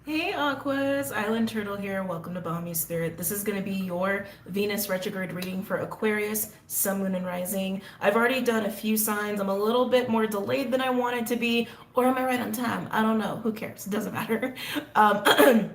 Hey Aquas, Island Turtle here. Welcome to BOMISpirit. This is going to be your Venus retrograde reading for Aquarius, Sun, Moon, and Rising. I've already done a few signs. I'm a little bit more delayed than I wanted to be, or am I right on time? I don't know. Who cares? It doesn't matter. Um,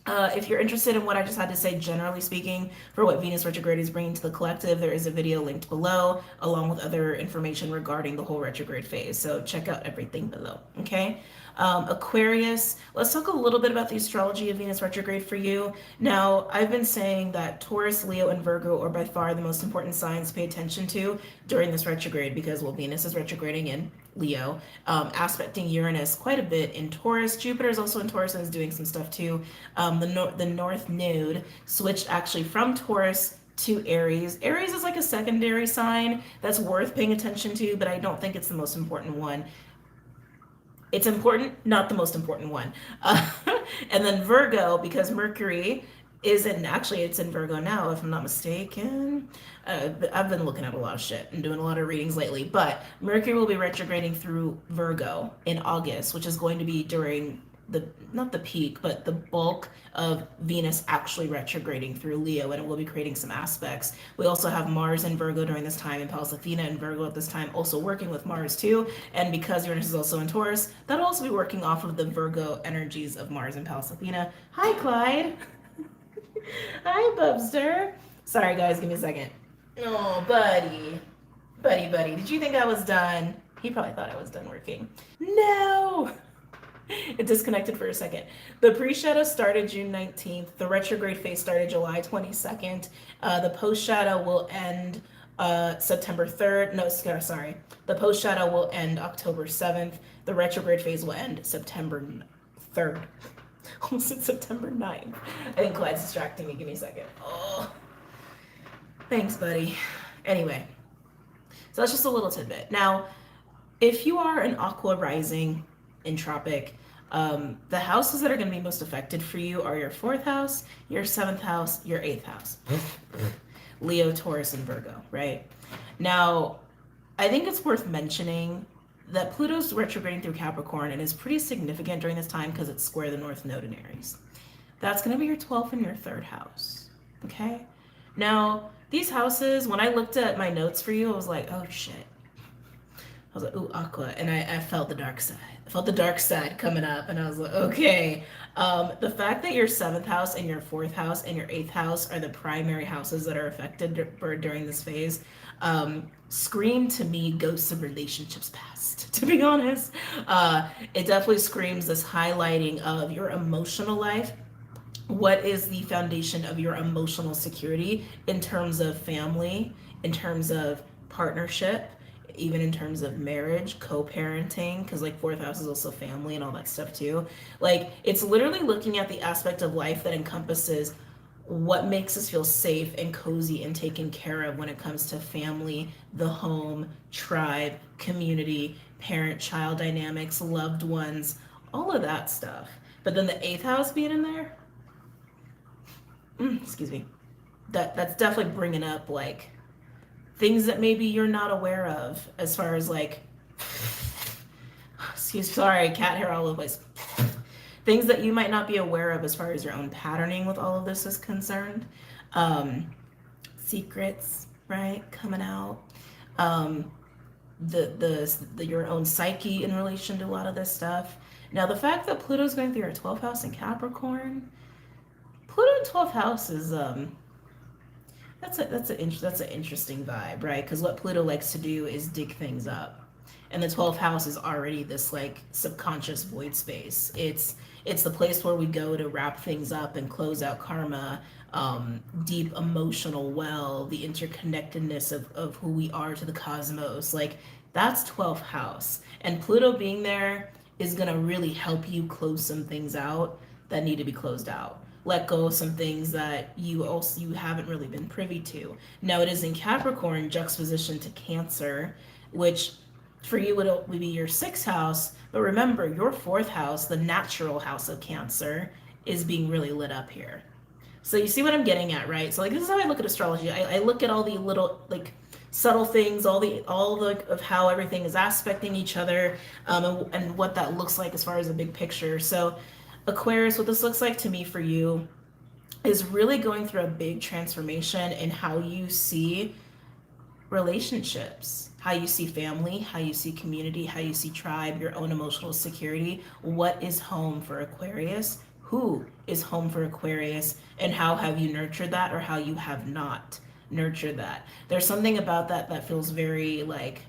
if you're interested in what I just had to say, generally speaking, for what Venus retrograde is bringing to the collective, there is a video linked below, along with other information regarding the whole retrograde phase. So check out everything below, okay? Aquarius, let's talk a little bit about the astrology of Venus retrograde for you. Now, I've been saying that Taurus, Leo, and Virgo are by far the most important signs to pay attention to during this retrograde because, well, Venus is retrograding in Leo, aspecting Uranus quite a bit in Taurus. Jupiter is also in Taurus and is doing some stuff too. The North Node switched actually from Taurus to Aries. Aries is like a secondary sign that's worth paying attention to, but I don't think it's the most important one. It's important, not the most important one. And then Virgo, because Mercury is in, actually, it's in Virgo now, if I'm not mistaken. I've been looking at a lot of shit and doing a lot of readings lately, but Mercury will be retrograding through Virgo in August, which is going to be during not the peak, but the bulk of Venus actually retrograding through Leo, and it will be creating some aspects. We also have Mars in Virgo during this time, and Pallas Athena in Virgo at this time, also working with Mars too. And because Uranus is also in Taurus, that'll also be working off of the Virgo energies of Mars and Pallas Athena. Hi, Clyde. Hi, Bubster. Sorry, guys, give me a second. Oh, buddy. Buddy. Did you think I was done? He probably thought I was done working. No! It disconnected for a second. The pre-shadow started June 19th. The retrograde phase started July 22nd. The post-shadow will end September 3rd. No, sorry. The post-shadow will end October 7th. The retrograde phase will end September 3rd. Almost said September 9th. I think Clyde's distracting me. Give me a second. Oh, thanks, buddy. Anyway, so that's just a little tidbit. Now, if you are an Aqua rising, entropic, the houses that are going to be most affected for you are your 4th house, your 7th house, your 8th house. Leo, Taurus, and Virgo, right? Now, I think it's worth mentioning that Pluto's retrograding through Capricorn and is pretty significant during this time because it's square the North Node in Aries. That's going to be your 12th and your 3rd house, okay? Now, these houses, when I looked at my notes for you, I was like, oh shit. I was like, ooh, Aqua, and I felt the dark side. I felt the dark side coming up, and I was like, okay. The fact that your 7th house and your 4th house and your 8th house are the primary houses that are affected during this phase scream to me ghosts of relationships past, to be honest. It definitely screams this highlighting of your emotional life. What is the foundation of your emotional security in terms of family, in terms of partnership, even in terms of marriage, co-parenting, because like 4th house is also family and all that stuff too. Like it's literally looking at the aspect of life that encompasses what makes us feel safe and cozy and taken care of when it comes to family, the home, tribe, community, parent-child dynamics, loved ones, all of that stuff. But then the 8th house being in there, excuse me, that's definitely bringing up like things that maybe you're not aware of as far as like, sorry, cat hair all over the place. Things that you might not be aware of as far as your own patterning with all of this is concerned. Secrets, right, coming out. Your own psyche in relation to a lot of this stuff. Now, the fact that Pluto's going through your 12th house in Capricorn, Pluto in 12th house is that's an interesting vibe, right? Because what Pluto likes to do is dig things up, and the 12th house is already this like subconscious void space. It's the place where we go to wrap things up and close out karma, deep emotional well, the interconnectedness of who we are to the cosmos. Like that's 12th house, and Pluto being there is gonna really help you close some things out that need to be closed out. Let go of some things that you haven't really been privy to. Now it is in Capricorn juxtaposition to Cancer, which for you would be your 6th house, but remember your 4th house, the natural house of Cancer, is being really lit up here. So you see what I'm getting at, right? So like this is how I look at astrology. I look at all the little like subtle things, all the of how everything is aspecting each other, and what that looks like as far as the big picture. So Aquarius, what this looks like to me for you is really going through a big transformation in how you see relationships, how you see family, how you see community, how you see tribe, your own emotional security. What is home for Aquarius? Who is home for Aquarius? And how have you nurtured that, or how you have not nurtured that? There's something about that that feels very like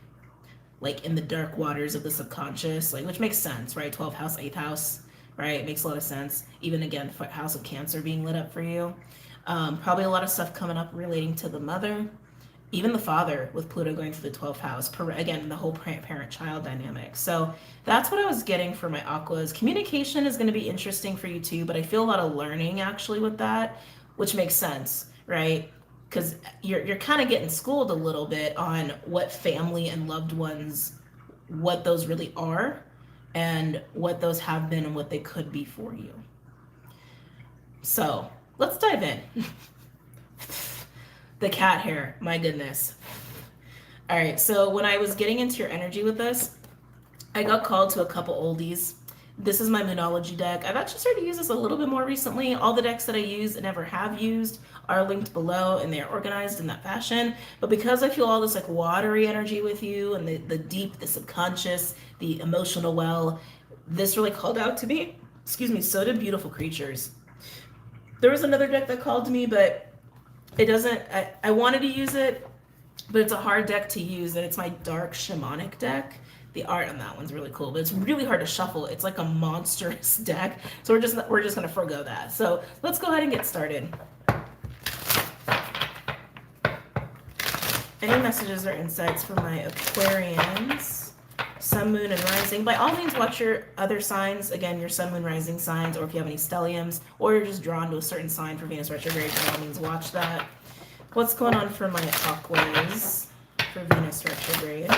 in the dark waters of the subconscious, like, which makes sense, right? 12th house, 8th house, right? It makes a lot of sense. Even again, house of Cancer being lit up for you. Probably a lot of stuff coming up relating to the mother, even the father, with Pluto going to the 12th house. Again, the whole parent-child dynamic. So that's what I was getting for my aquas. Communication is going to be interesting for you too, but I feel a lot of learning actually with that, which makes sense, right? Because you're kind of getting schooled a little bit on what family and loved ones, what those really are, and what those have been and what they could be for you. So let's dive in. The cat hair, my goodness. All right, so when I was getting into your energy with this, I got called to a couple oldies. This is my Moonology deck. I've actually started to use this a little bit more recently. All the decks that I use and ever have used are linked below, and they are organized in that fashion. But because I feel all this like watery energy with you, and the deep, the subconscious, the emotional well, this really called out to me. Excuse me, so did Beautiful Creatures. There was another deck that called to me, but it doesn't, I wanted to use it, but it's a hard deck to use, and it's my Dark Shamanic deck. The art on that one's really cool, but it's really hard to shuffle. It's like a monstrous deck, so we're just gonna forgo that. So let's go ahead and get started. Any messages or insights for my Aquarians, Sun, Moon, and Rising? By all means, watch your other signs. Again, your Sun, Moon, Rising signs, or if you have any stelliums, or you're just drawn to a certain sign for Venus retrograde, by all means, watch that. What's going on for my Aquas for Venus retrograde?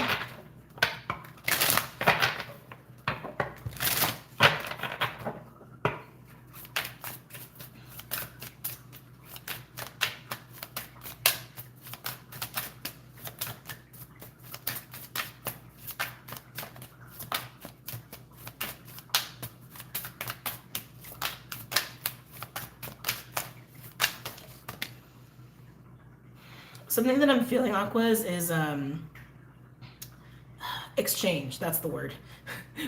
Something that I'm feeling, Aquas, is exchange. That's the word.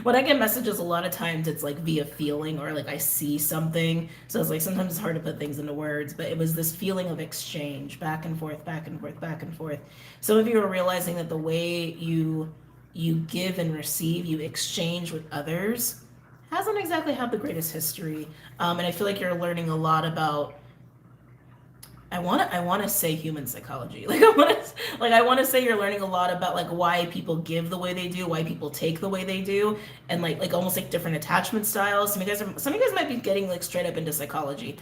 When I get messages, a lot of times it's like via feeling, or like I see something. So it's like sometimes it's hard to put things into words, but it was this feeling of exchange, back and forth, back and forth, back and forth. Some of you are realizing that the way you give and receive, you exchange with others, hasn't exactly had the greatest history. And I feel like you're learning a lot about, I want to say human psychology. I want to say you're learning a lot about like why people give the way they do, why people take the way they do, and like almost like different attachment styles. Some of you guys might be getting like straight up into psychology.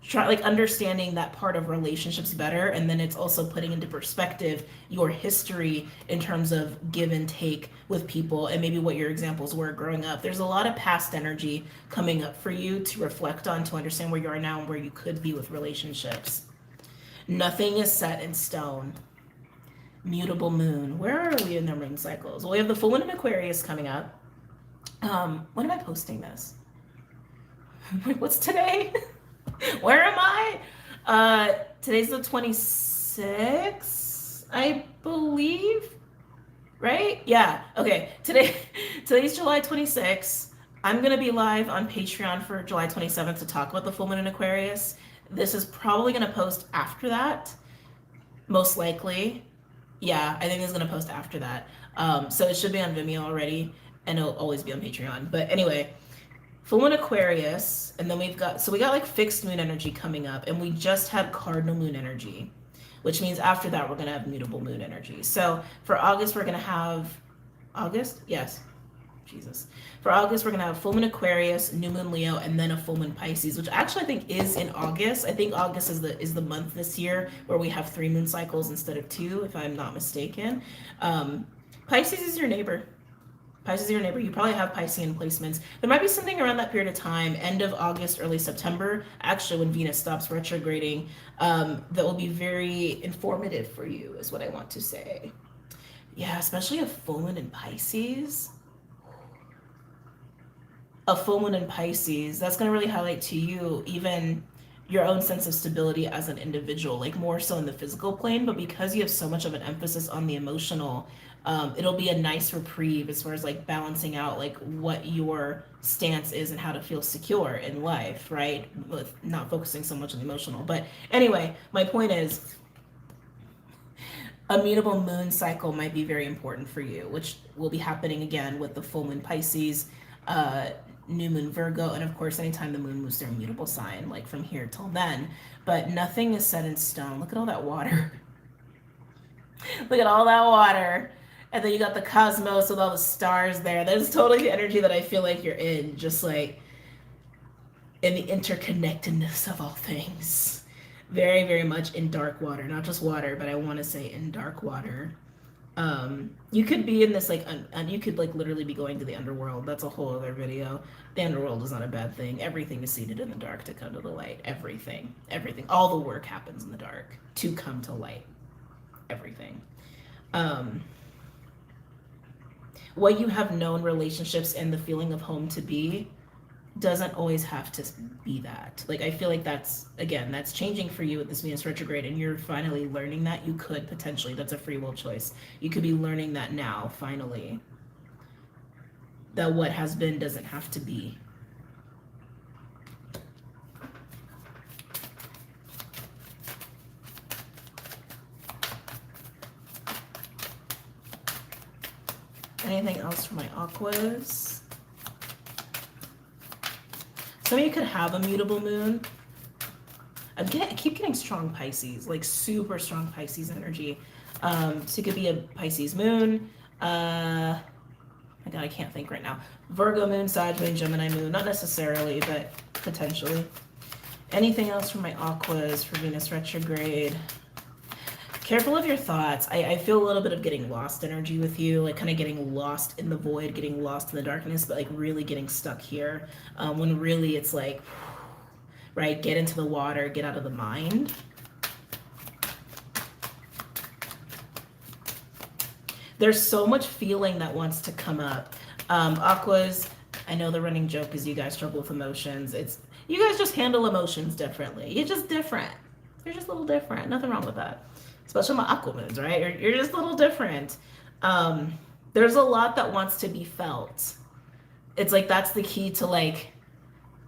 Try like understanding that part of relationships better, and then it's also putting into perspective your history in terms of give and take with people, and maybe what your examples were growing up. There's a lot of past energy coming up for you to reflect on, to understand where you are now and where you could be with relationships. Nothing is set in stone. Mutable moon. Where are we in their moon cycles? Well, we have the full moon in Aquarius coming up. When am I posting this? What's today? Where am I? Today's the 26th, I believe, right? Yeah, okay. Today's July 26th. I'm gonna be live on Patreon for July 27th to talk about the full moon in Aquarius. This is probably gonna post after that, most likely. Yeah, I think it's gonna post after that. So it should be on Vimeo already, and it'll always be on Patreon. But anyway, full moon Aquarius, and then we got like fixed moon energy coming up, and we just had cardinal moon energy, which means after that we're gonna have mutable moon energy. So for August we're gonna have For August we're gonna have full moon Aquarius, new moon Leo, and then a full moon Pisces, which actually I think is in August. I think August is the month this year where we have 3 moon cycles instead of 2, if I'm not mistaken. Pisces is your neighbor. Pisces is your neighbor. You probably have Piscean placements. There might be something around that period of time, end of August, early September, actually when Venus stops retrograding, that will be very informative for you, is what I want to say. Yeah, especially a full moon in Pisces. a full moon in Pisces, that's going to really highlight to you even your own sense of stability as an individual, like more so in the physical plane, but because you have so much of an emphasis on the emotional, it'll be a nice reprieve as far as like balancing out like what your stance is and how to feel secure in life, right? With not focusing so much on the emotional. But anyway, my point is a mutable moon cycle might be very important for you, which will be happening again with the full moon Pisces, new moon Virgo, and of course anytime the moon moves their mutable sign, like from here till then. But nothing is set in stone. Look at all that water. Look at all that water. And then you got the cosmos with all the stars there. That's totally the energy that I feel like you're in, just like in the interconnectedness of all things. Very, very much in dark water. Not just water, but I want to say in dark water. You could be in this like you could like literally be going to the underworld. That's a whole other video. The underworld is not a bad thing. Everything is seated in the dark to come to the light. Everything, all the work happens in the dark to come to light. Everything. What you have known relationships and the feeling of home to be doesn't always have to be that. Like, I feel like that's changing for you with this Venus retrograde, and you're finally learning that you could potentially, that's a free will choice. You could be learning that now, finally. That what has been doesn't have to be. Anything else for my Aquas? Some of you could have a mutable moon. I keep getting strong Pisces, like super strong Pisces energy. So it could be a Pisces moon. My God, I can't think right now. Virgo moon, Sag moon, Gemini moon. Not necessarily, but potentially. Anything else for my Aquas for Venus retrograde? Careful of your thoughts. I feel a little bit of getting lost energy with you, like kind of getting lost in the void, getting lost in the darkness, but like really getting stuck here. When really it's like, right, get into the water, get out of the mind. There's so much feeling that wants to come up. Aquas, I know the running joke is you guys struggle with emotions. You guys just handle emotions differently. You're just different. You're just a little different. Nothing wrong with that. Especially my aqua moons, right? You're just a little different. There's a lot that wants to be felt. It's like that's the key to like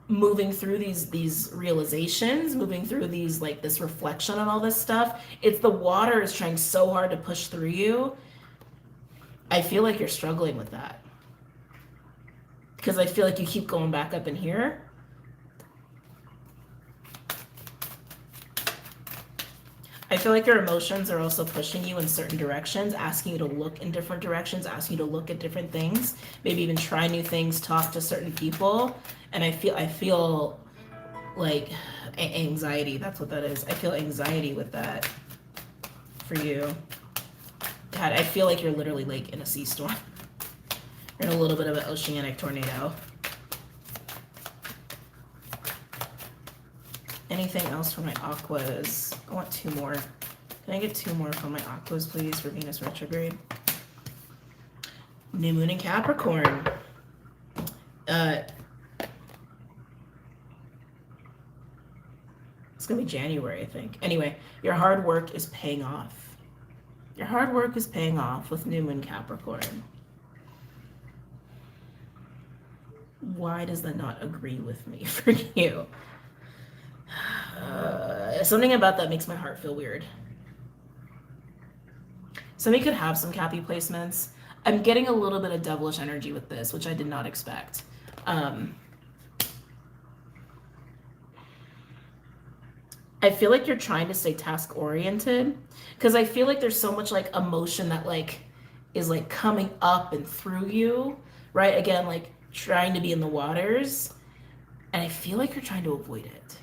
moving through these realizations, moving through these like this reflection and all this stuff. It's the water is trying so hard to push through you. I feel like you're struggling with that. Because I feel like you keep going back up in here. I feel like your emotions are also pushing you in certain directions, asking you to look in different directions, asking you to look at different things, maybe even try new things, talk to certain people. And I feel like anxiety, that's what that is. I feel anxiety with that for you. God, I feel like you're literally like in a sea storm. You're in a little bit of an oceanic tornado. Anything else for my Aquas? I want two more. Can I get two more for my Aquas, please, for Venus retrograde? New moon in Capricorn. It's gonna be January, I think. Anyway, your hard work is paying off. Your hard work is paying off with new moon Capricorn. Why does that not agree with me for you? Something about that makes my heart feel weird. Somebody could have some Cappy placements. I'm getting a little bit of devilish energy with this, which I did not expect. I feel like you're trying to stay task oriented because I feel like there's so much like emotion that like is like coming up and through you, right? Again, like trying to be in the waters, and I feel like you're trying to avoid it.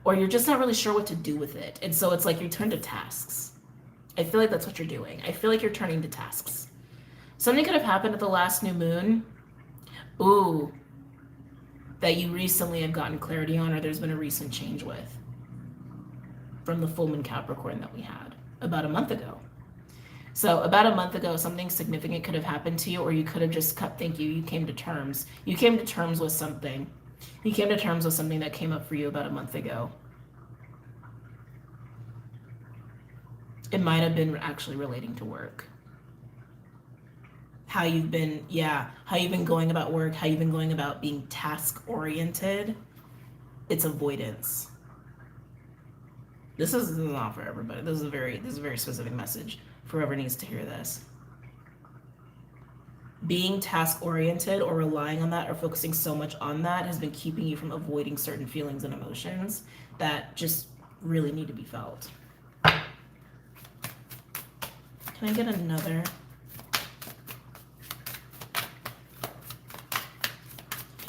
Or you're just not really sure what to do with it. And so it's like you turn to tasks. I feel like that's what you're doing. I feel like you're turning to tasks. Something could have happened at the last new moon. Ooh. That you recently have gotten clarity on, or there's been a recent change with. From the full moon Capricorn that we had about a month ago. So about a month ago, something significant could have happened to you, or you could have just cut. Thank you. You came to terms. You came to terms with something. You came to terms with something that came up for you about a month ago. It might have been actually relating to work. How you've been, how you've been going about work, how you've been going about being task oriented. It's avoidance. This is not for everybody. This is a very specific message for whoever needs to hear this. Being task oriented or relying on that or focusing so much on that has been keeping you from avoiding certain feelings and emotions that just really need to be felt. Can I get another?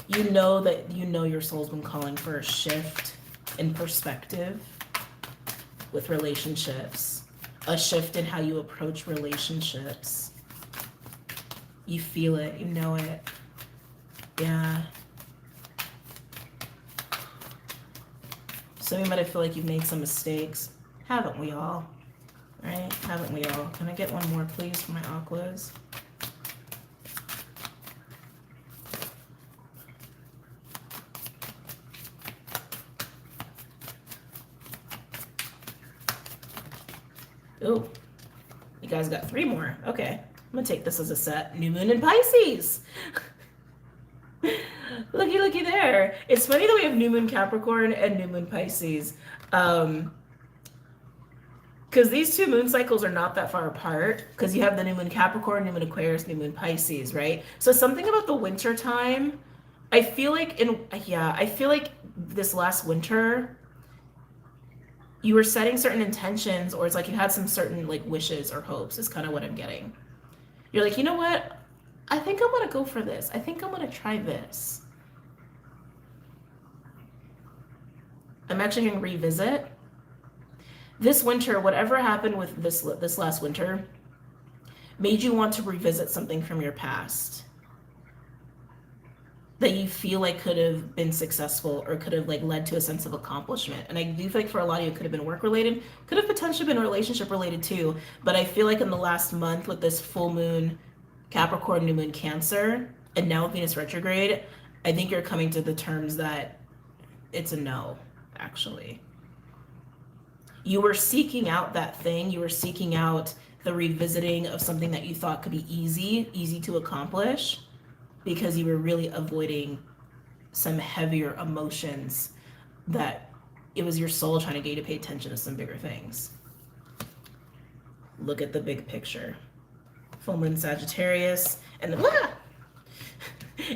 You know your soul's been calling for a shift in perspective with relationships, a shift in how you approach relationships. You feel it, you know it. Yeah. Some of you might feel like you've made some mistakes. Haven't we all? Right? Haven't we all? Can I get one more, please, for my aquas? Oh, you guys got 3 more. Okay, I'm gonna take this as a set. New moon in Pisces. Looky there. It's funny that we have new moon Capricorn and new moon Pisces. Because these 2 moon cycles are not that far apart, because you have the new moon Capricorn, new moon Aquarius, new moon Pisces, right? So something about the winter time, I feel like this last winter, you were setting certain intentions, or it's like you had some certain like wishes or hopes is kind of what I'm getting. You're like, you know what? I think I'm going to go for this. I think I'm going to try this. I'm actually hearing revisit. This winter, whatever happened with this last winter, made you want to revisit something from your past that you feel like could have been successful or could have like led to a sense of accomplishment. And I do feel like for a lot of you, it could have been work related, could have potentially been relationship related too. But I feel like in the last month with this full moon Capricorn, new moon Cancer, and now Venus retrograde, I think you're coming to the terms that it's a no, actually. You were seeking out that thing. You were seeking out the revisiting of something that you thought could be easy to accomplish, because you were really avoiding some heavier emotions that it was your soul trying to get you to pay attention to some bigger things. Look at the big picture. Full moon Sagittarius, and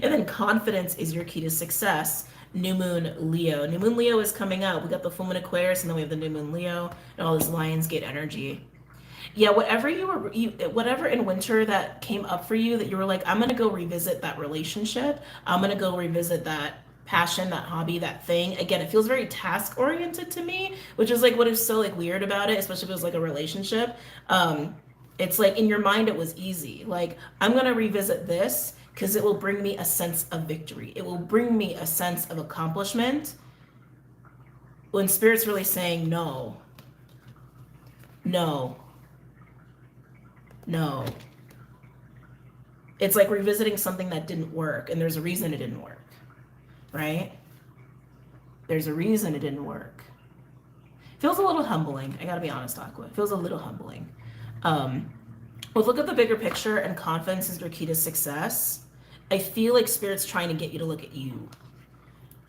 then confidence is your key to success. New moon Leo. New moon Leo is coming out. We got the full moon Aquarius, and then we have the new moon Leo and all this Lionsgate energy. Yeah, whatever whatever in winter that came up for you that you were like, I'm gonna go revisit that relationship. I'm gonna go revisit that passion, that hobby, that thing. Again, it feels very task oriented to me, which is like what is so like weird about it, especially if it was like a relationship. It's like in your mind it was easy. Like, I'm gonna revisit this because it will bring me a sense of victory. It will bring me a sense of accomplishment. When Spirit's really saying no. It's like revisiting something that didn't work, and there's a reason it didn't work, right? There's a reason it didn't work. Feels a little humbling. I gotta be honest, Aqua. It feels a little humbling. But look at the bigger picture, and confidence is your key to success. I feel like Spirit's trying to get you to look at you.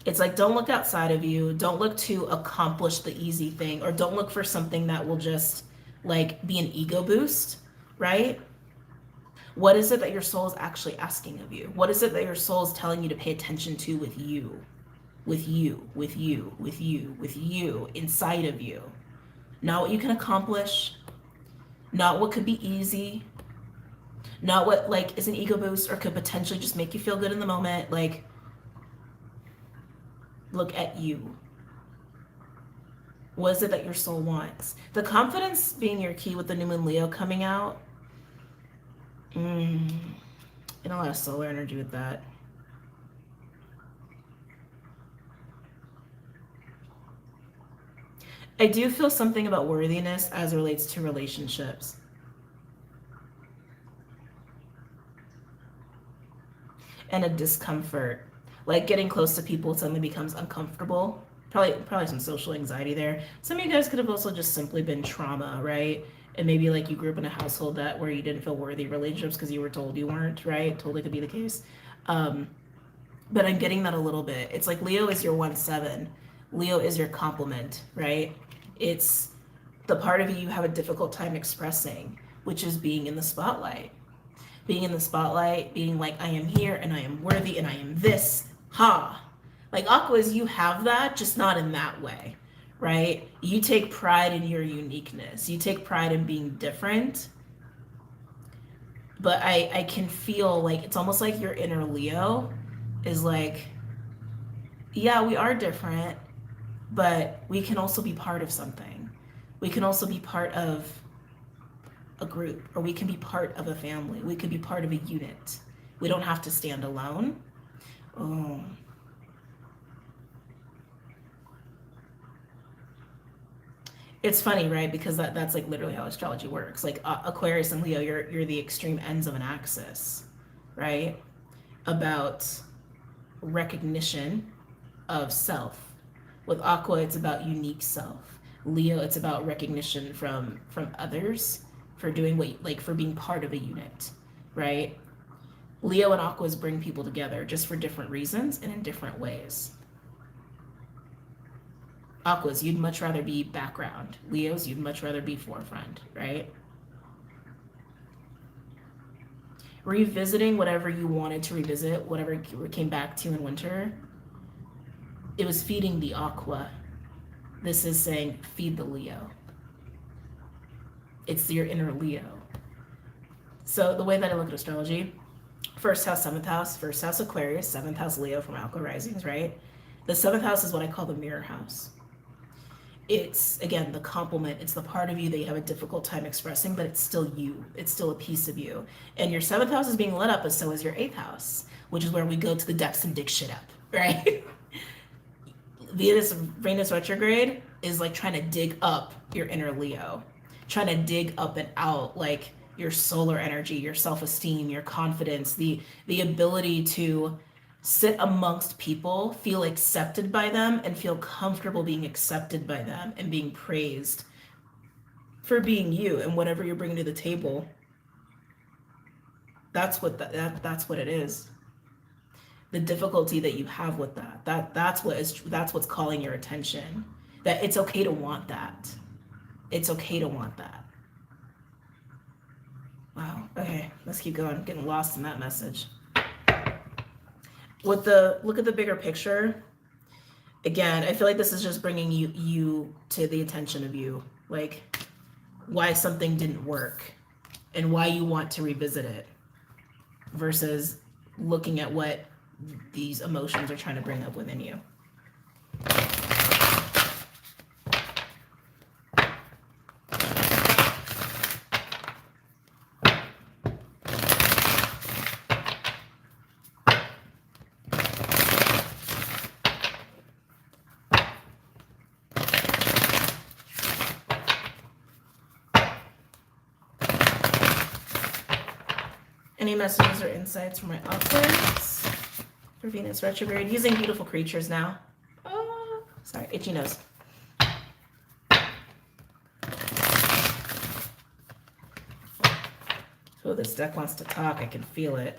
It's like, don't look outside of you. Don't look to accomplish the easy thing, or don't look for something that will just like be an ego boost, right? What is it that your soul is actually asking of you? What is it that your soul is telling you to pay attention to with you inside of you? Not what you can accomplish, not what could be easy, not what like is an ego boost or could potentially just make you feel good in the moment. Like, look at you. What is it that your soul wants? The confidence being your key with the new moon Leo coming out. And a lot of solar energy with that. I do feel something about worthiness as it relates to relationships. and a discomfort. Like getting close to people suddenly becomes uncomfortable. Probably some social anxiety there. Some of you guys could have also just simply been trauma, right? And maybe like you grew up in a household where you didn't feel worthy of relationships because you were told you weren't, right? Totally could be the case. But I'm getting that a little bit. It's like Leo is your 1-7. Leo is your complement, right? It's the part of you have a difficult time expressing, which is being in the spotlight. Being in the spotlight, being like, I am here and I am worthy and I am this. Ha! Like Aquas, you have that, just not in that way, right? You take pride in your uniqueness. You take pride in being different. But I can feel like it's almost like your inner Leo is like, yeah, we are different, but we can also be part of something. We can also be part of a group, or we can be part of a family. We could be part of a unit. We don't have to stand alone. Oh. It's funny, right? Because that's like literally how astrology works. Like Aquarius and Leo, you're the extreme ends of an axis, right? About recognition of self. With Aqua, it's about unique self. Leo, it's about recognition from others for doing for being part of a unit, right? Leo and Aquas bring people together just for different reasons and in different ways. Aquas, you'd much rather be background. Leos, you'd much rather be forefront, right? Revisiting whatever you wanted to revisit, whatever came back to you in winter, it was feeding the Aqua. This is saying, feed the Leo. It's your inner Leo. So the way that I look at astrology, first house, seventh house Aquarius, seventh house Leo from Aqua risings, right? The seventh house is what I call the mirror house. It's, again, the complement. It's the part of you that you have a difficult time expressing, but it's still you. It's still a piece of you. And your seventh house is being lit up, but so is your eighth house, which is where we go to the depths and dig shit up, right? Venus retrograde is like trying to dig up your inner Leo, trying to dig up and out like your solar energy, your self-esteem, your confidence, the ability to sit amongst people, feel accepted by them, and feel comfortable being accepted by them and being praised for being you and whatever you're bringing to the table. That's what that's what it is. The difficulty that you have with that's what's calling your attention. That it's okay to want that. It's okay to want that. Wow. Okay, let's keep going. I'm getting lost in that message. Look at the bigger picture. Again, I feel like this is just bringing you to the attention of you, like why something didn't work and why you want to revisit it versus looking at what these emotions are trying to bring up within you. Any messages or insights from my Aquarius for Venus retrograde? Using beautiful creatures now. Oh, sorry, itchy nose. Oh, this deck wants to talk. I can feel it.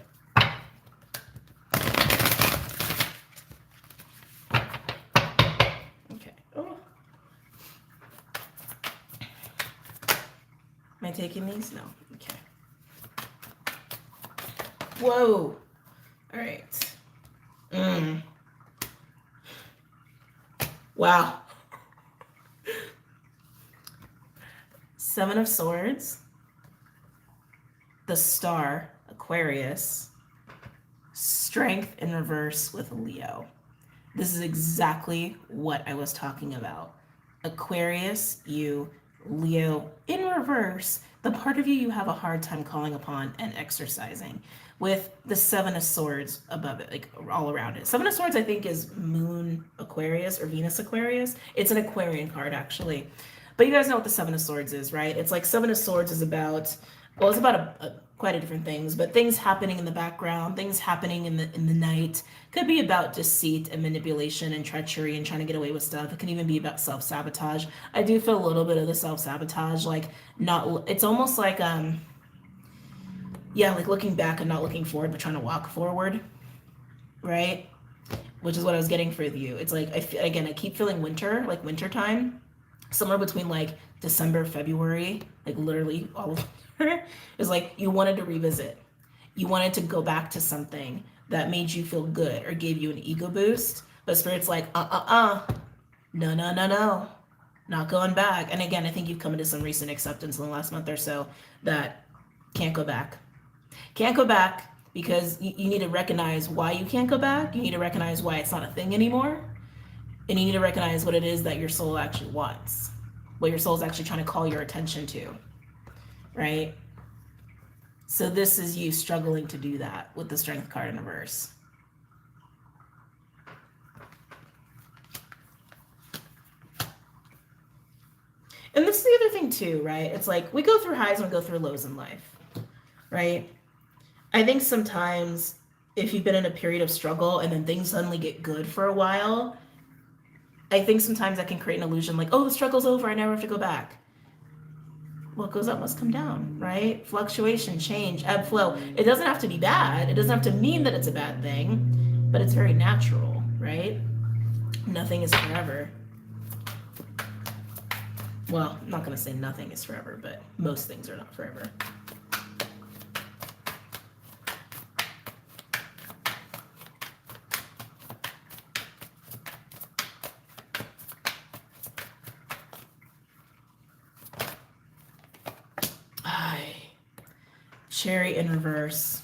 Okay. Oh. Am I taking these? No. Okay. Whoa. All right. Wow. Seven of Swords. The Star, Aquarius. Strength in reverse with Leo. This is exactly what I was talking about. Aquarius, you, Leo in reverse, the part of you have a hard time calling upon and exercising, with the Seven of Swords above it, like all around it. Seven of Swords, I think, is Moon Aquarius or Venus Aquarius. It's an Aquarian card, actually. But you guys know what the Seven of Swords is, right? It's like Seven of Swords is about, well, it's about quite a different things, but things happening in the background, things happening in the night. Could be about deceit and manipulation and treachery and trying to get away with stuff. It can even be about self-sabotage. I do feel a little bit of the self-sabotage, like not, it's almost like yeah, like looking back and not looking forward, but trying to walk forward, right? Which is what I was getting for you. It's like, again, I keep feeling winter, like winter time, somewhere between like December, February, like literally all of it. Is like you wanted to revisit. You wanted to go back to something that made you feel good or gave you an ego boost. But Spirit's like, no, not going back. And again, I think you've come into some recent acceptance in the last month or so that can't go back. Can't go back because you need to recognize why you can't go back. You need to recognize why it's not a thing anymore. And you need to recognize what it is that your soul actually wants. What your soul is actually trying to call your attention to. Right? So this is you struggling to do that with the Strength card in reverse. And this is the other thing too, right? It's like we go through highs and we go through lows in life, right? I think sometimes if you've been in a period of struggle and then things suddenly get good for a while, I think sometimes that can create an illusion like, oh, the struggle's over, I never have to go back. What goes up must come down, right? Fluctuation, change, ebb, flow. It doesn't have to be bad. It doesn't have to mean that it's a bad thing, but it's very natural, right? Nothing is forever. Well, I'm not going to say nothing is forever, but most things are not forever. Cherry in reverse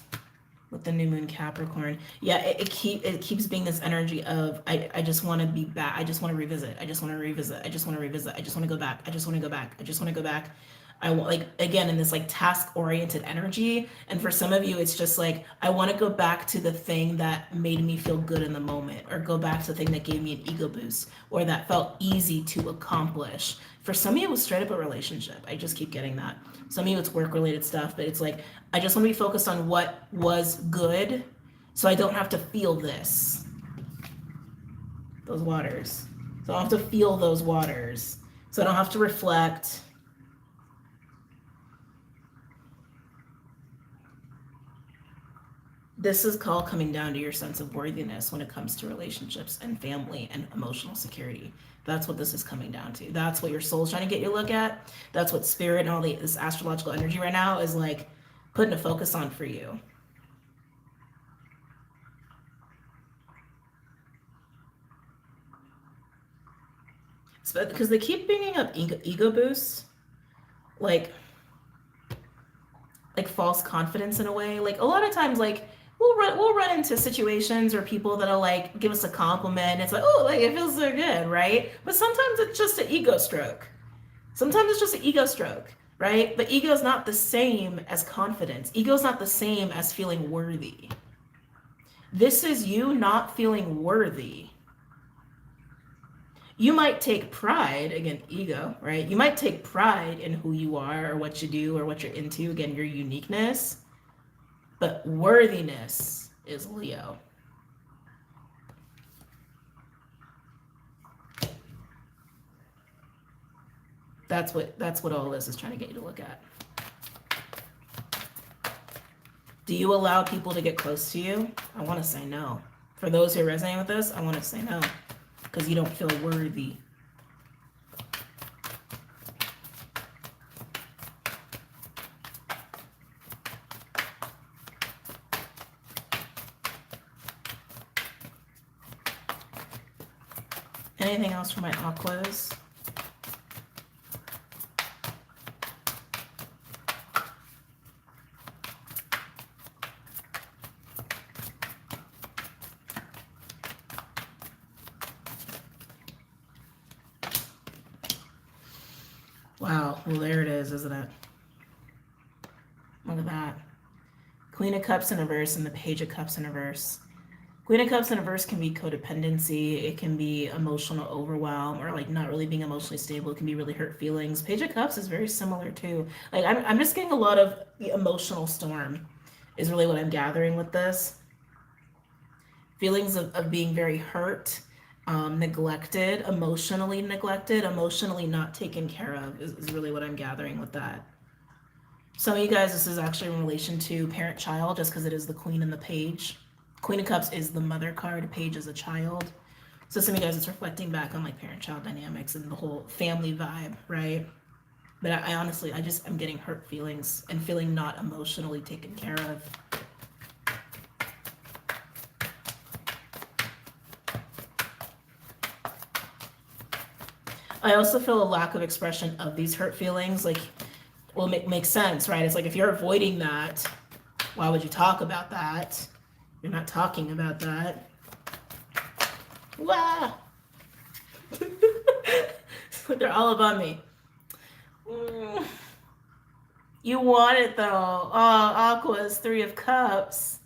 with the new moon Capricorn. Yeah, it keeps being this energy of I just want to be back. I just want to revisit. I just want to revisit. I just want to revisit. I just want to go back. I just want to go back. I just want to go back. I want, like, again, in this like task oriented energy. And for some of you, it's just like, I want to go back to the thing that made me feel good in the moment, or go back to the thing that gave me an ego boost, or that felt easy to accomplish. For some of you, it was straight up a relationship. I just keep getting that. Some of you, it's work related stuff, but it's like, I just want to be focused on what was good so I don't have to feel this. Those waters. So I don't have to feel those waters. So I don't have to reflect. This is called coming down to your sense of worthiness when it comes to relationships and family and emotional security. That's what this is coming down to. That's what your soul's trying to get you to look at. That's what spirit and all this astrological energy right now is like putting a focus on for you. Because they keep bringing up ego boosts, like false confidence in a way. Like a lot of times, like we'll run into situations where people that'll like give us a compliment. It's like, oh, like it feels so good, right? But sometimes it's just an ego stroke. Sometimes it's just an ego stroke, right? But ego is not the same as confidence. Ego is not the same as feeling worthy. This is you not feeling worthy. You might take pride, again, ego, right? You might take pride in who you are or what you do or what you're into, again, your uniqueness. But worthiness is Leo. That's what all this is trying to get you to look at. Do you allow people to get close to you? I want to say no. For those who resonate with this, I want to say no. Because you don't feel worthy. Anything else for my aquas? Wow, well there it is, isn't it? Look at that. Queen of Cups in reverse and the Page of Cups in reverse. Queen of Cups in reverse can be codependency. It can be emotional overwhelm, or like not really being emotionally stable. It can be really hurt feelings. Page of Cups is very similar too. Like I'm just getting a lot of the emotional storm is really what I'm gathering with this. Feelings of being very hurt, neglected, emotionally not taken care of is really what I'm gathering with that. Some of you guys, this is actually in relation to parent-child, just because it is the Queen and the Page. Queen of Cups is the mother card, Page is a child. So some of you guys, it's reflecting back on like parent-child dynamics and the whole family vibe, right? But I honestly, I'm getting hurt feelings and feeling not emotionally taken care of. I also feel a lack of expression of these hurt feelings. Like, well, it makes sense, right? It's like if you're avoiding that, why would you talk about that? You're not talking about that. Wow. They're all about me. You want it though. Oh, Aqua's 3 of Cups.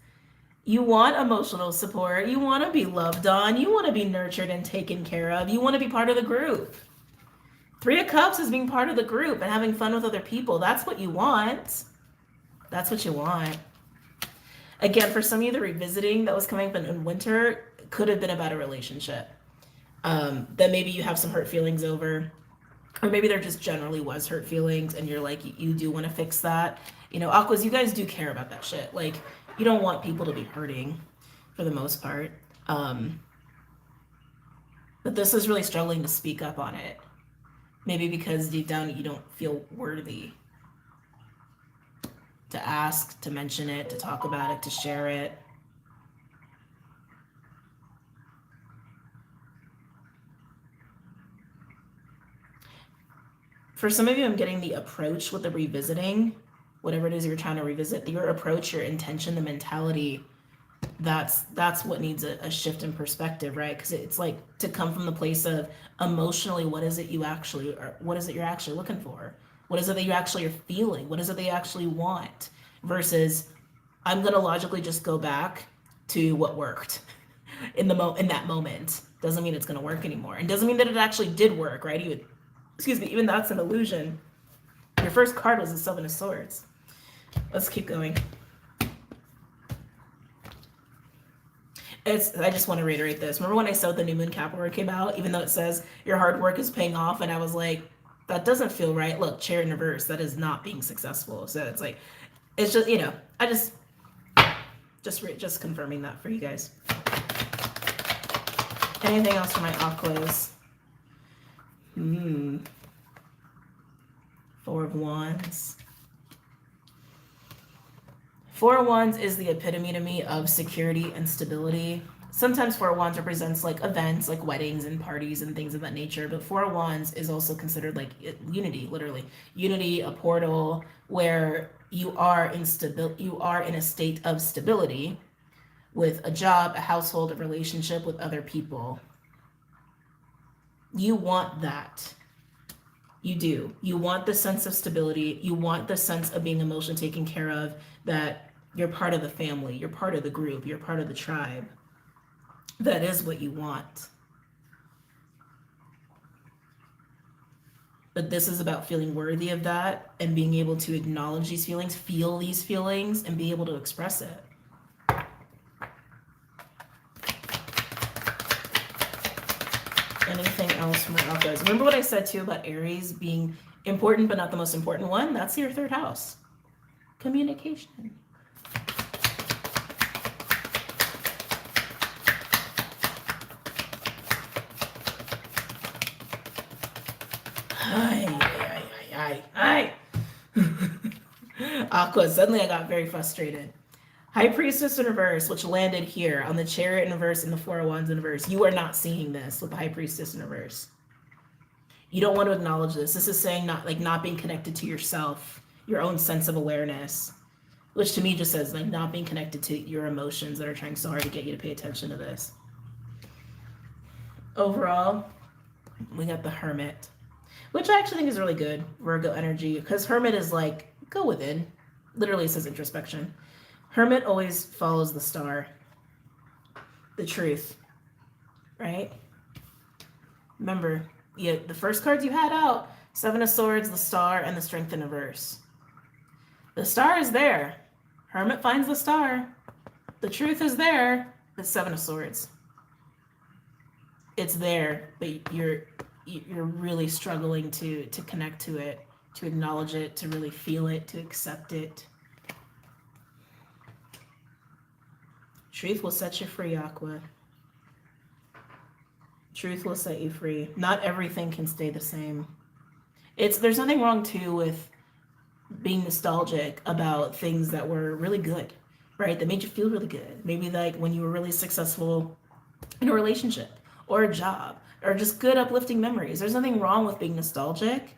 You want emotional support. You want to be loved on. You want to be nurtured and taken care of. You want to be part of the group. 3 of Cups is being part of the group and having fun with other people. That's what you want. That's what you want. Again, for some of you, the revisiting that was coming up in winter could have been about a relationship that maybe you have some hurt feelings over, or maybe there just generally was hurt feelings and you're like, you do want to fix that. You know, Aquas, you guys do care about that shit. Like, you don't want people to be hurting for the most part. But this is really struggling to speak up on it. Maybe because deep down you don't feel worthy to ask, to mention it, to talk about it, to share it. For some of you, I'm getting the approach with the revisiting, whatever it is you're trying to revisit, your approach, your intention, the mentality, that's what needs a shift in perspective, right? Because it's like to come from the place of emotionally, what is it you're actually looking for? What is it that you actually are feeling? What is it that you actually want? Versus, I'm gonna logically just go back to what worked in that moment. Doesn't mean it's gonna work anymore, and doesn't mean that it actually did work, right? Even that's an illusion. Your first card was the 7 of Swords. Let's keep going. I just want to reiterate this. Remember when I said the New Moon Capricorn came out, even though it says your hard work is paying off, and I was like, that doesn't feel right. Look, Chariot in reverse, that is not being successful. So it's like, it's just, I just confirming that for you guys. Anything else for my Aquas? 4 of Wands. 4 of Wands is the epitome to me of security and stability. Sometimes 4 of Wands represents like events, like weddings and parties and things of that nature. But 4 of Wands is also considered like unity, literally. Unity, a portal where you are in a state of stability with a job, a household, a relationship with other people. You want that. You do. You want the sense of stability. You want the sense of being emotionally taken care of, that you're part of the family, you're part of the group, you're part of the tribe. That is what you want. But this is about feeling worthy of that and being able to acknowledge these feelings, feel these feelings, and be able to express it. Anything else from my Aquas? Remember what I said too about Aries being important but not the most important one? That's your 3rd house. Communication. Hi. Aqua, suddenly I got very frustrated. High Priestess in reverse, which landed here on the Chariot in reverse and the 4 of Wands in reverse. You are not seeing this with the High Priestess in reverse. You don't want to acknowledge this. This is saying not being connected to yourself, your own sense of awareness, which to me just says like not being connected to your emotions that are trying so hard to get you to pay attention to this. Overall, we got the Hermit, which I actually think is really good, Virgo energy, because Hermit is like, go within. Literally, it says introspection. Hermit always follows the star. the truth, right? Remember, the first cards you had out, Seven of Swords, the Star, and the Strength in reverse. The Star is there. Hermit finds the Star. The truth is there. The Seven of Swords. It's there, but you're really struggling to connect to it, to acknowledge it, to really feel it, to accept it. Truth will set you free, Aqua. Truth will set you free. Not everything can stay the same. There's nothing wrong too with being nostalgic about things that were really good, right? That made you feel really good. Maybe like when you were really successful in a relationship or a job, or just good uplifting memories. There's nothing wrong with being nostalgic,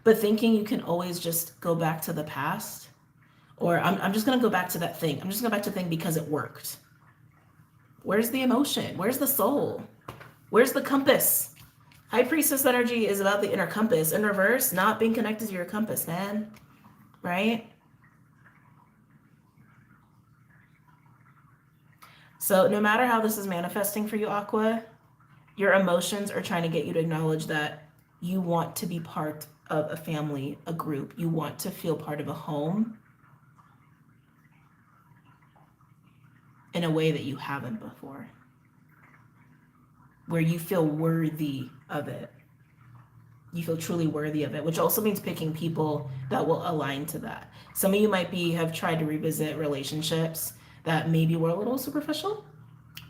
but thinking you can always just go back to the past, or I'm just gonna go back to that thing. I'm just gonna go back to the thing because it worked. Where's the emotion? Where's the soul? Where's the compass? High Priestess energy is about the inner compass. In reverse, not being connected to your compass, man. Right? So no matter how this is manifesting for you, Aqua, your emotions are trying to get you to acknowledge that you want to be part of a family, a group. You want to feel part of a home in a way that you haven't before, where you feel worthy of it. You feel truly worthy of it, which also means picking people that will align to that. Some of you might have tried to revisit relationships that maybe were a little superficial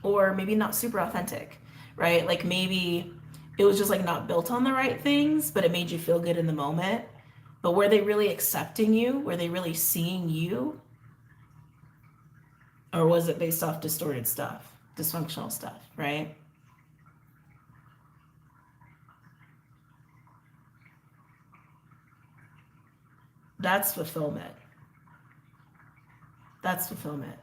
or maybe not super authentic, right? Like maybe it was just like not built on the right things, but it made you feel good in the moment. But were they really accepting you? Were they really seeing you? Or was it based off distorted stuff, dysfunctional stuff, right? That's fulfillment. That's fulfillment.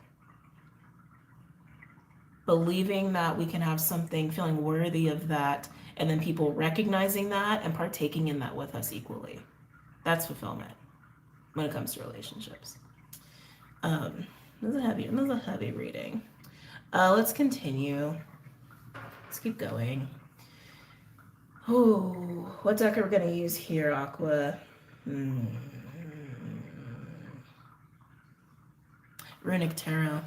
Believing that we can have something, feeling worthy of that, and then people recognizing that and partaking in that with us equally. That's fulfillment when it comes to relationships. This is a heavy reading. Let's continue. Let's keep going. Oh, what deck are we going to use here, Aqua? Runic Tarot.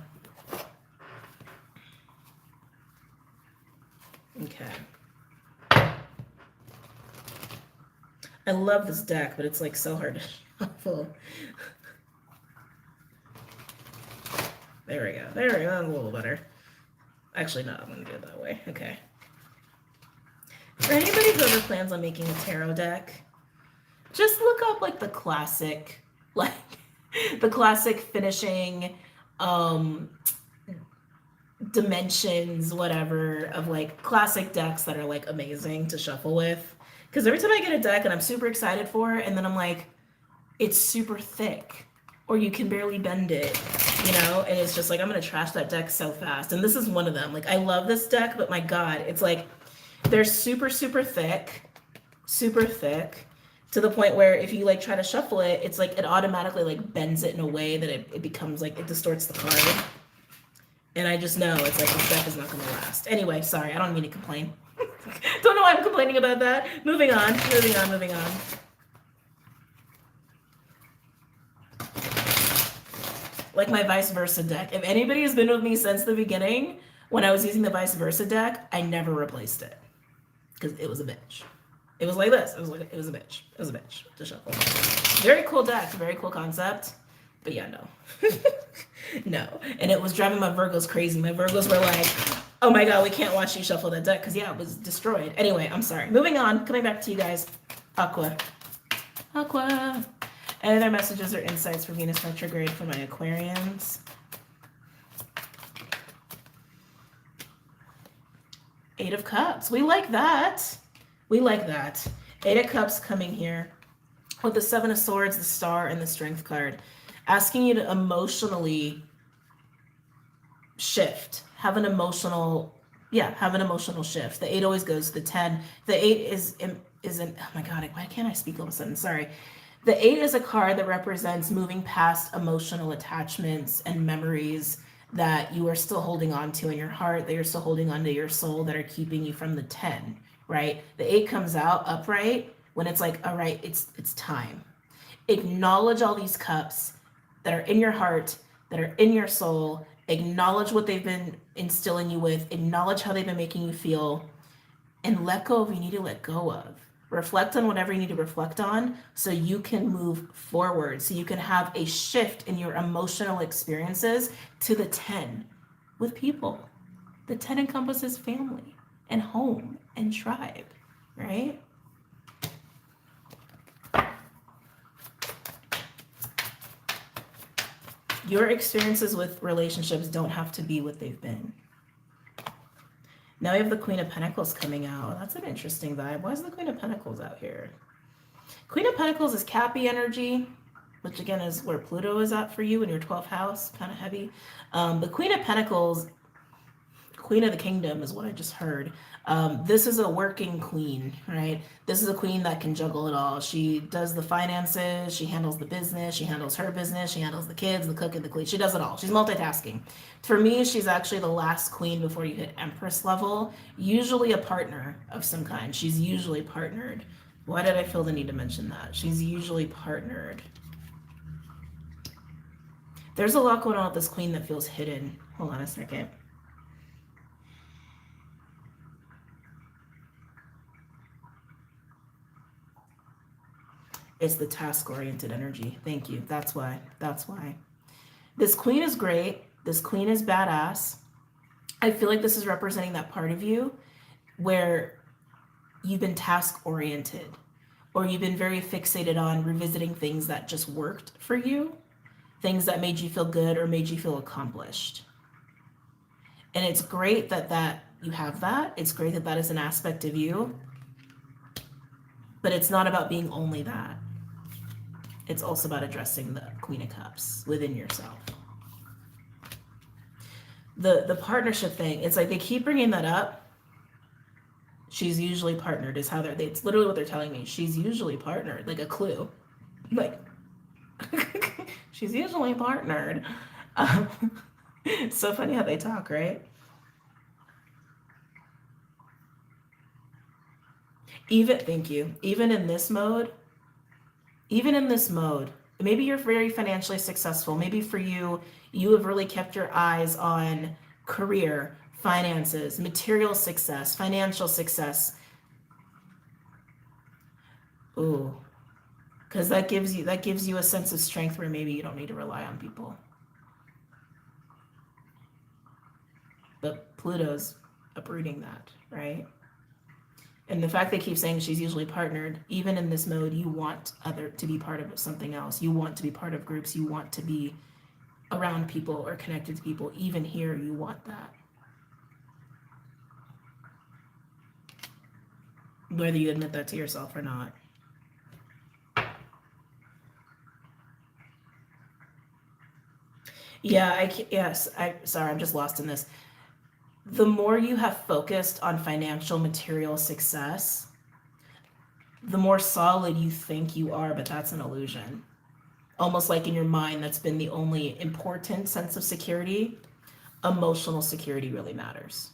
Okay. I love this deck, but it's like so hard to shuffle. There we go. There we go. That's a little better. Actually, no, I'm going to do it that way. Okay. For anybody who ever plans on making a tarot deck, just look up like the classic, finishing dimensions, whatever, of like classic decks that are like amazing to shuffle with. Because every time I get a deck and I'm super excited for it, and then I'm like, it's super thick, or you can barely bend it, you know? And it's just like, I'm going to trash that deck so fast. And this is one of them. Like, I love this deck, but my God, it's like, they're super, super thick, to the point where if you like try to shuffle it, it's like it automatically like bends it in a way that it becomes like, it distorts the card. And I just know it's like this deck is not going to last. Anyway, sorry, I don't mean to complain. Don't know why I'm complaining about that. Moving on. Like my vice versa deck. If anybody has been with me since the beginning, when I was using the vice versa deck, I never replaced it because it was a bitch. It was like this. It was a bitch. It was a bitch to shuffle. Very cool deck. Very cool concept. But yeah, no. No. And it was driving my Virgos crazy. My Virgos were like, oh my God, we can't watch you shuffle that deck because, yeah, it was destroyed. Anyway, I'm sorry. Moving on. Coming back to you guys. Aqua. Any other messages or insights for Venus retrograde for my Aquarians? Eight of Cups. We like that. Eight of Cups coming here with the Seven of Swords, the Star, and the Strength card. Asking you to emotionally shift. Have an emotional shift. The 8 always goes to the 10. The 8 is oh my God, why can't I speak all of a sudden? Sorry. The 8 is a card that represents moving past emotional attachments and memories that you are still holding on to in your heart, that you're still holding on to your soul, that are keeping you from the 10, right? The 8 comes out upright when it's like, all right, it's time. Acknowledge all these cups that are in your heart, that are in your soul. Acknowledge what they've been instilling you with. Acknowledge how they've been making you feel, and let go of what you need to let go of. Reflect on whatever you need to reflect on so you can move forward, so you can have a shift in your emotional experiences to the 10 with people. The 10 encompasses family and home and tribe, right? Your experiences with relationships don't have to be what they've been. Now we have the Queen of Pentacles coming out. That's an interesting vibe. Why is the Queen of Pentacles out here? Queen of Pentacles is Cappy energy, which again is where Pluto is at for you in your 12th house, kind of heavy. The Queen of Pentacles, Queen of the Kingdom is what I just heard. This is a working queen, right? This is a queen that can juggle it all. She does the finances, she handles the business, she handles her business, she handles the kids, the cook, and the clean. She does it all. She's multitasking. For me, she's actually the last queen before you hit Empress level, usually a partner of some kind. She's usually partnered. Why did I feel the need to mention that? She's usually partnered. There's a lot going on with this queen that feels hidden. Hold on a second. It's the task-oriented energy. Thank you. That's why. That's why. This queen is great. This queen is badass. I feel like this is representing that part of you where you've been task-oriented, or you've been very fixated on revisiting things that just worked for you, things that made you feel good or made you feel accomplished. And it's great that you have that. It's great that that is an aspect of you, but it's not about being only that. It's also about addressing the Queen of Cups within yourself. The partnership thing, it's like they keep bringing that up. She's usually partnered is how it's literally what they're telling me. She's usually partnered, like a clue. Like, she's usually partnered. It's so funny how they talk, right? Thank you. Even in this mode, maybe you're very financially successful. Maybe for you, you have really kept your eyes on career, finances, material success, financial success. Ooh, because that gives you a sense of strength where maybe you don't need to rely on people. But Pluto's uprooting that, right? And the fact they keep saying she's usually partnered, even in this mode, you want to be part of something else. You want to be part of groups. You want to be around people or connected to people. Even here, you want that. Whether you admit that to yourself or not. Yeah, sorry, I'm just lost in this. The more you have focused on financial material success, the more solid you think you are, but that's an illusion. Almost like in your mind, that's been the only important sense of security. Emotional security really matters.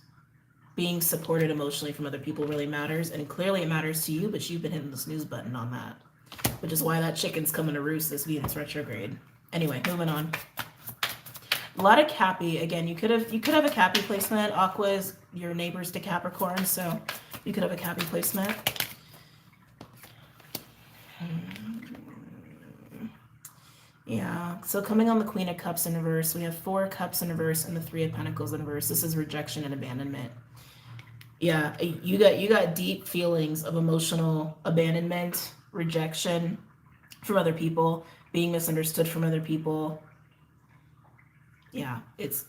Being supported emotionally from other people really matters, and clearly it matters to you, but you've been hitting the snooze button on that, which is why that chicken's coming to roost this Venus retrograde. Anyway, moving on. A lot of Cappy. Again, you could have a Cappy placement. Aqua is your neighbors to Capricorn, so you could have a Cappy placement. Yeah, so coming on the Queen of Cups in reverse, we have 4 Cups in reverse and the 3 of Pentacles in reverse. This is rejection and abandonment. Yeah, you got deep feelings of emotional abandonment, rejection from other people, being misunderstood from other people. Yeah, it's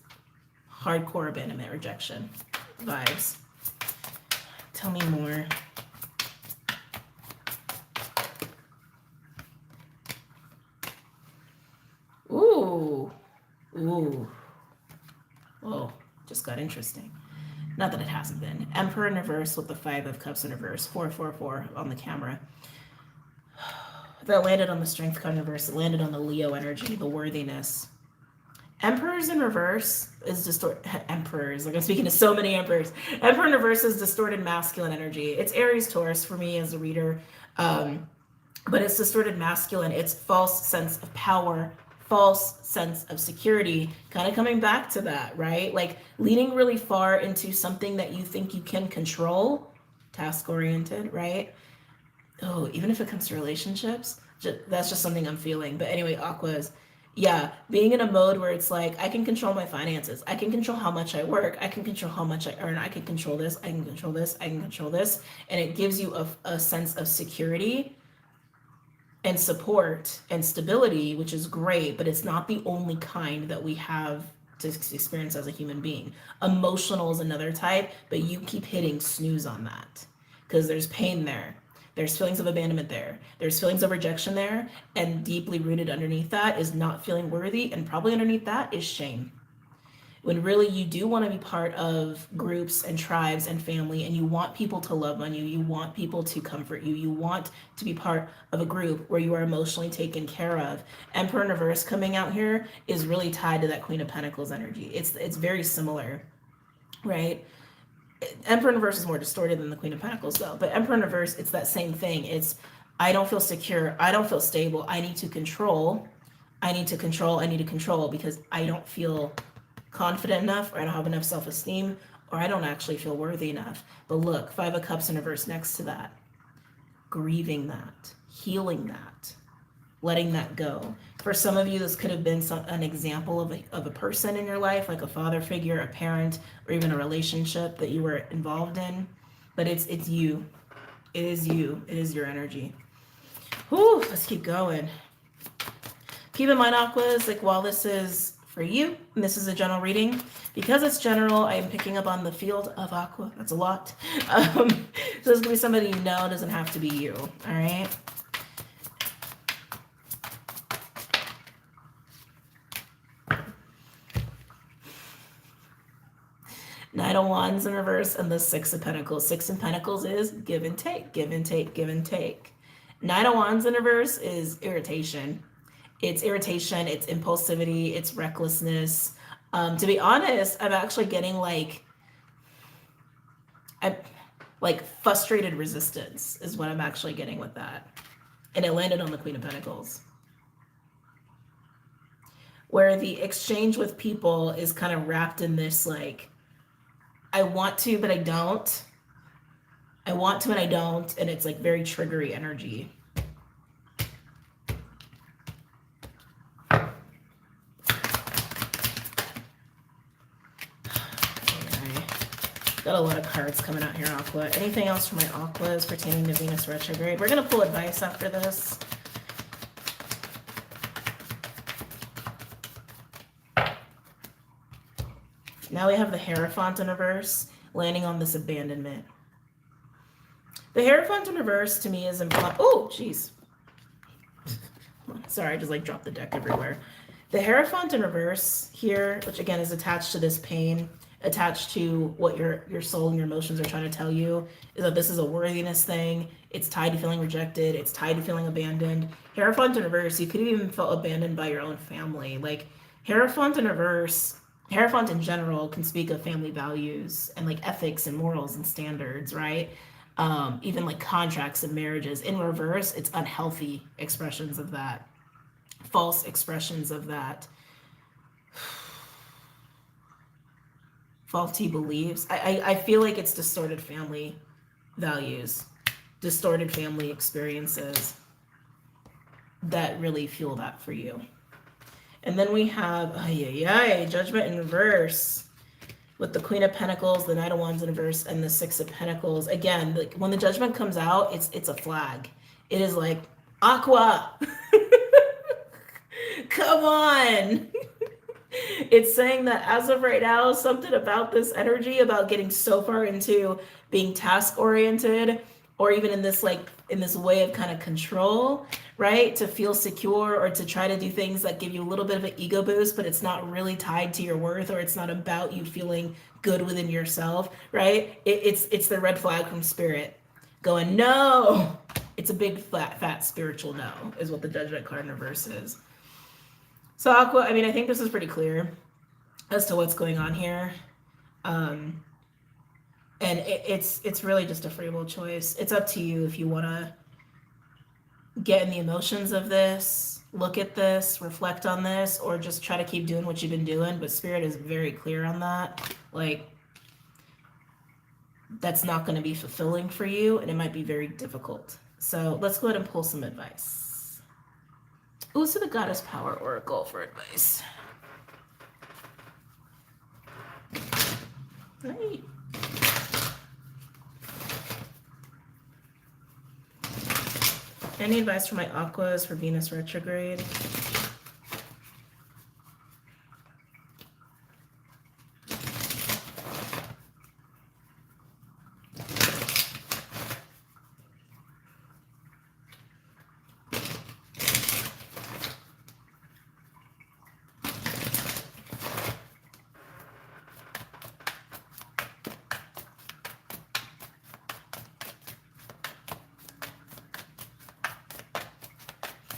hardcore abandonment, rejection vibes. Tell me more. Ooh. Oh, just got interesting. Not that it hasn't been. Emperor in reverse with the 5 of Cups in reverse. 444 on the camera. That landed on the Strength card in reverse. It landed on the Leo energy, the worthiness. Emperors in reverse, emperors. Like I'm speaking to so many emperors. Emperor in reverse is distorted masculine energy. It's Aries Taurus for me as a reader. But it's distorted masculine. It's false sense of power, false sense of security, kind of coming back to that, right? Like leaning really far into something that you think you can control, task oriented, right? Oh, even if it comes to relationships, that's just something I'm feeling. But anyway, Aquas, yeah, being in a mode where it's like, I can control my finances. I can control how much I work. I can control how much I earn. I can control this. I can control this. I can control this. And it gives you a sense of security and support and stability, which is great, but it's not the only kind that we have to experience as a human being. Emotional is another type, but you keep hitting snooze on that because there's pain there. There's feelings of abandonment there. There's feelings of rejection there. And deeply rooted underneath that is not feeling worthy. And probably underneath that is shame. When really you do want to be part of groups and tribes and family, and you want people to love on you, you want people to comfort you, you want to be part of a group where you are emotionally taken care of. Emperor in reverse coming out here is really tied to that Queen of Pentacles energy. It's very similar, right? Emperor in reverse is more distorted than the Queen of Pentacles though, but Emperor in reverse, it's that same thing. It's, I don't feel secure, I don't feel stable, I need to control, I need to control because I don't feel confident enough, or I don't have enough self-esteem, or I don't actually feel worthy enough. But look, Five of Cups in reverse next to that. Grieving that, healing that, letting that go. For some of you, this could have been an example of a person in your life, like a father figure, a parent, or even a relationship that you were involved in. But it's you. It is you. It is your energy. Whew, let's keep going. Keep in mind, Aquas, like while this is for you, and this is a general reading, because it's general, I am picking up on the field of Aqua. That's a lot. So this is going to be somebody you know, it doesn't have to be you. All right. Knight of Wands in reverse and the Six of Pentacles. Six of Pentacles is give and take, give and take, give and take. Knight of Wands in reverse is irritation. It's irritation, it's impulsivity, it's recklessness. To be honest, I'm actually getting like frustrated resistance is what I'm actually getting with that. And it landed on the Queen of Pentacles. Where the exchange with people is kind of wrapped in this like, I want to, but I don't. I want to and I don't. And it's like very triggery energy. Got a lot of cards coming out here, Aqua. Anything else for my Aquas pertaining to Venus retrograde? We're going to pull advice after this. Now we have the Hierophant in reverse, landing on this abandonment. The Hierophant in reverse to me is implying... Oh, jeez. Sorry, I just like dropped the deck everywhere. The Hierophant in reverse here, which again is attached to this pain, attached to what your soul and your emotions are trying to tell you, is that this is a worthiness thing. It's tied to feeling rejected. It's tied to feeling abandoned. Hierophant in reverse, you could have even felt abandoned by your own family. Like Hierophant in reverse, Hierophant in general can speak of family values and like ethics and morals and standards, right? Even like contracts and marriages. In reverse, it's unhealthy expressions of that, false expressions of that. Faulty beliefs. I feel like it's distorted family values, distorted family experiences that really fuel that for you. And then we have Judgment in reverse with the Queen of Pentacles, the Knight of Wands in reverse, and the Six of Pentacles. Again, like when the Judgment comes out, it's a flag. It is like, Aqua, come on. It's saying that as of right now, something about this energy, about getting so far into being task oriented, or even in this way of kind of control, right? To feel secure or to try to do things that give you a little bit of an ego boost, but it's not really tied to your worth, or it's not about you feeling good within yourself, right? It's the red flag from spirit going, no. It's a big fat spiritual no, is what the Judgment card in reverse is. So Aqua, I mean, I think this is pretty clear. as to what's going on here. And it's really just a free will choice. It's up to you if you want to get in the emotions of this, look at this, reflect on this, or just try to keep doing what you've been doing. But Spirit is very clear on that. Like, that's not going to be fulfilling for you, and it might be very difficult. So let's go ahead and pull some advice. Ooh, so the Goddess Power Oracle for advice. Right. Any advice for my Aquas for Venus retrograde?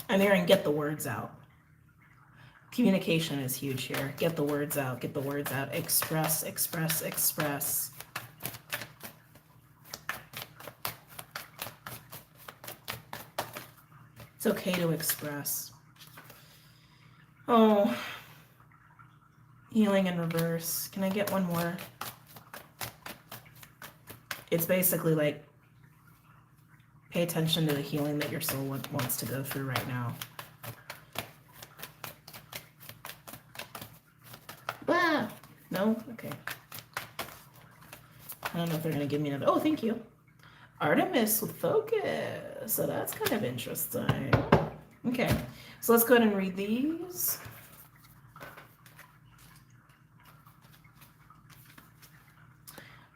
I'm hearing get the words out. Communication is huge here. Get the words out, get the words out. Express, express, express. It's okay to express. Oh, healing in reverse. Can I get one more? It's basically like, pay attention to the healing that your soul wants to go through right now. Ah, no? Okay. I don't know if they're going to give me another. Oh, thank you. Artemis with focus. So that's kind of interesting. Okay. So let's go ahead and read these.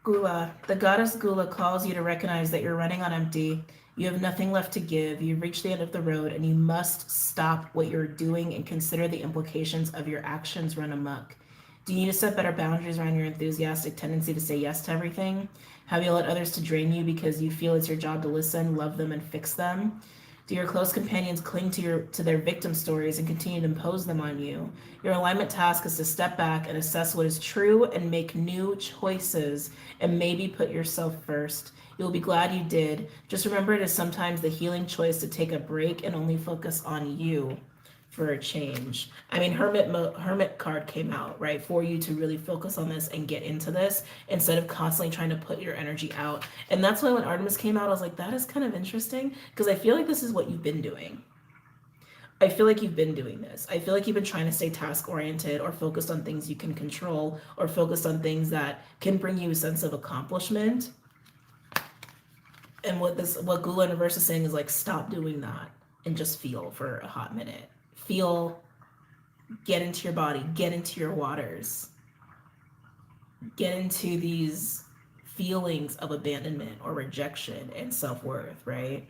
Gula. The goddess Gula calls you to recognize that you're running on empty. You have nothing left to give. You've reached the end of the road, and you must stop what you're doing and consider the implications of your actions run amok. Do you need to set better boundaries around your enthusiastic tendency to say yes to everything? Have you allowed others to drain you because you feel it's your job to listen, love them, and fix them? Do your close companions cling to their victim stories and continue to impose them on you? Your alignment task is to step back and assess what is true and make new choices and maybe put yourself first. You'll be glad you did. Just remember, it is sometimes the healing choice to take a break and only focus on you for a change. I mean, Hermit card came out, right? For you to really focus on this and get into this instead of constantly trying to put your energy out. And that's why when Artemis came out, I was like, that is kind of interesting, because I feel like this is what you've been doing. I feel like you've been doing this. I feel like you've been trying to stay task oriented or focused on things you can control or focused on things that can bring you a sense of accomplishment. And what Gula in reverse is saying is like, stop doing that and just feel for a hot minute. Feel, get into your body, get into your waters, get into these feelings of abandonment or rejection and self-worth, right?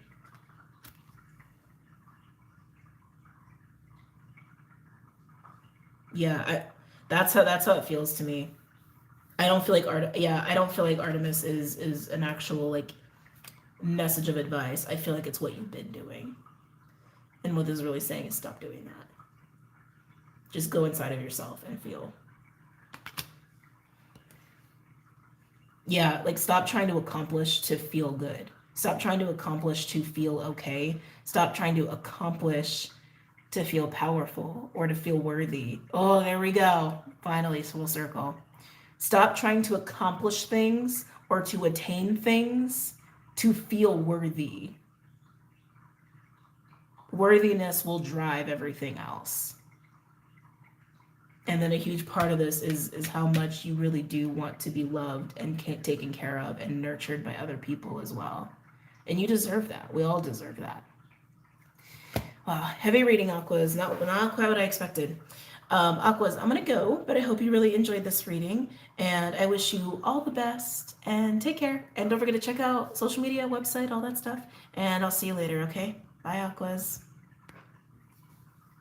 Yeah, that's how it feels to me. I don't feel like Artemis is an actual like message of advice. I feel like it's what you've been doing. And what this is really saying is stop doing that. Just go inside of yourself and feel. Yeah, like stop trying to accomplish to feel good. Stop trying to accomplish to feel okay. Stop trying to accomplish to feel powerful or to feel worthy. Oh, there we go. Finally, full circle. Stop trying to accomplish things or to attain things to feel worthy. Worthiness will drive everything else. And then a huge part of this is how much you really do want to be loved and taken care of and nurtured by other people as well. And you deserve that. We all deserve that. Wow, heavy reading, Aquas. Not quite what I expected. Aquas, I'm going to go, but I hope you really enjoyed this reading. And I wish you all the best. And take care. And don't forget to check out social media, website, all that stuff. And I'll see you later, okay? Bye, Aquas.